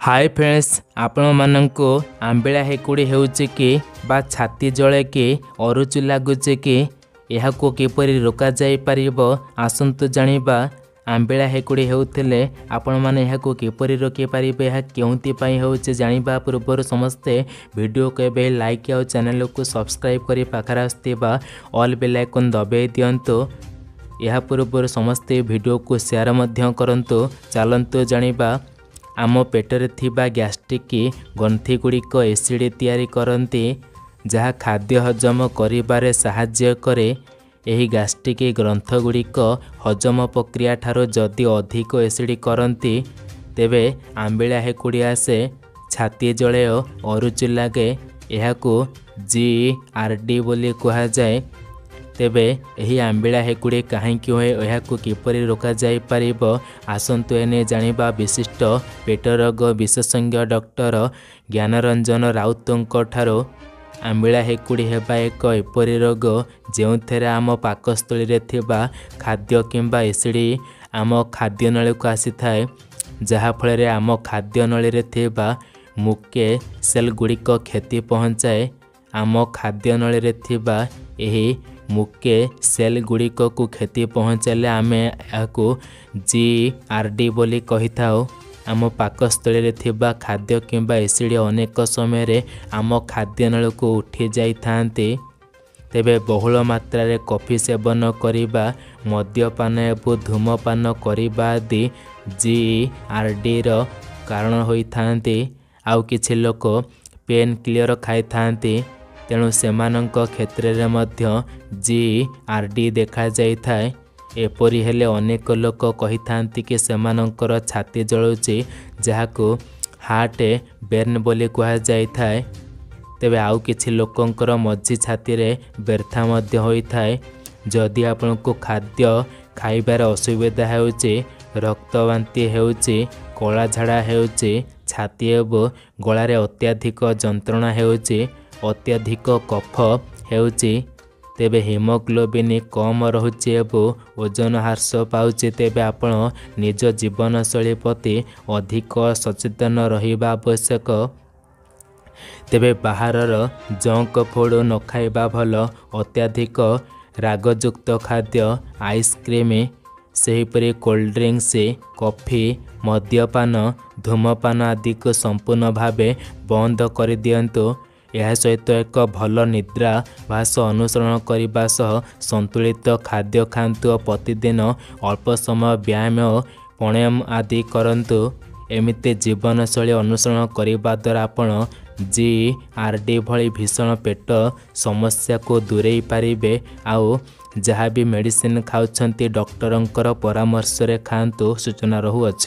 Hi friends, आपण माननको आंबिला हेकुड़ी हेउचे कि बा छाती जले कि अरुचि लागुचे कि एहाको किपरि रोका जाई परिबो आसंतु जानिबा। आंबिला हेकुड़ी हेउथिले आपण माने एहाको किपरि रोके परिबे, एहा केउंति पई हेउचे जानिबा पूर्व समस्ते वीडियो को एबे लाइक और चैनल को सब्सक्राइब करी पाखरा आस्थिबा ऑल बेल आइकन दबाई दियंतु। यह पूर्व समस्ते वीडियो को शेयर मध्य करंतु। चलंतु जानिबा आम पेटरे थिबा गैस्ट्रिक ग्रंथि गुड़िक एसिड तैयारी करती, जहाँ खाद्य हजम करिबारे सहाय्य करे। एही गैस्ट्रिक ग्रंथ गुड़िक हजम प्रक्रिया ठारो जदि अधिक एसिड करती तेबे आंबिला हेकुड़ी आसे, छाती जले अरुचि लागे। एहाकू GERD बोली कहा जाए। तेबे एही आंबिला हेकुड़ी काहेकि होए, एहाकू किपरि रोका जाई परिबो आसंतु एने जानिबा विशिष्ट पेट रोग विशेषज्ञ डॉक्टर ज्ञानरंजन राउतंक ठारो। आंबिला हेकुड़ी हेबा एक एपरि रोग जेउथेरे आम पाकस्थली रे थिबा खाद्य किंबा एसिड आम खाद्य नली को आसी थाए, जहा फल रे आम खाद्य नली रे थिबा मुके सेल गुड़िक क्षति पहुँचाए। आम खाद्य नली रे थिबा एही मुके सेल गुड़िक को क्षति पहुँचाले आमे याकू GERD बोली कही थाओ। आम पाकस्थली रे थिबा खाद्य किंबा एसिड अनेक समय रे आम खाद्य नल को उठी जाई थांती। तेबे बहुल मात्रा रे कॉफी सेवन करिबा, मद्यपान एवं धूमपान करिबा आदि GERD रो कारण होई थांती। आउ किछि लोक पेन किलर खाई थांती, तेणु सेमानंक क्षेत्र रे मध्य GERD देखा जाई थाए। एपरि हेले अनेक लोक कही थांती कि सेमानंकर छाती जळुची, जहाकू हार्ट बर्न बोली कहा जाई थाए। तेबे आउ किछि लोकंकर मझी छाती रे व्यर्था मध्य होई थाए। जदि आपनको खाद्य खाइबार असुविधा हेउची, रक्तवांती हेउची, कला झाड़ा हेउची, छाती एवं गलारे अत्याधिक जंत्रणा हेउची, अत्याधिक कफ हेउची, तेबे हिमोग्लोबिन कम रहुची एवं ओजन ह्रास पाउची, तेबे आपण निज जीवनशैली प्रति अधिक सचेतन रहिबा आवश्यक। तेबे बाहरर जंक फूड न खाइबा भल। अत्याधिक रागयुक्त खाद्य, आइसक्रीम, सेहीपरि कोल्ड ड्रिंक्स, कॉफी, मद्यपान, धूमपान आदि को संपूर्ण भावे बंद कर दियंतु। यह सहित एक भल निद्राभास अनुसरण करने सह संतुलित खाद्य खातु। प्रतिदिन अल्प समय व्यायाम और प्राणायाम आदि करंतु। एमिते जीवनशैली अनुसरण करने द्वारा आपण GERD भली भीषण पेट समस्या को दूरेई पारिबे। आउ जहाँ भी मेडिसिन खाउछंती डॉक्टरंकर परामर्श रे खांतु। सूचना रहू अछि।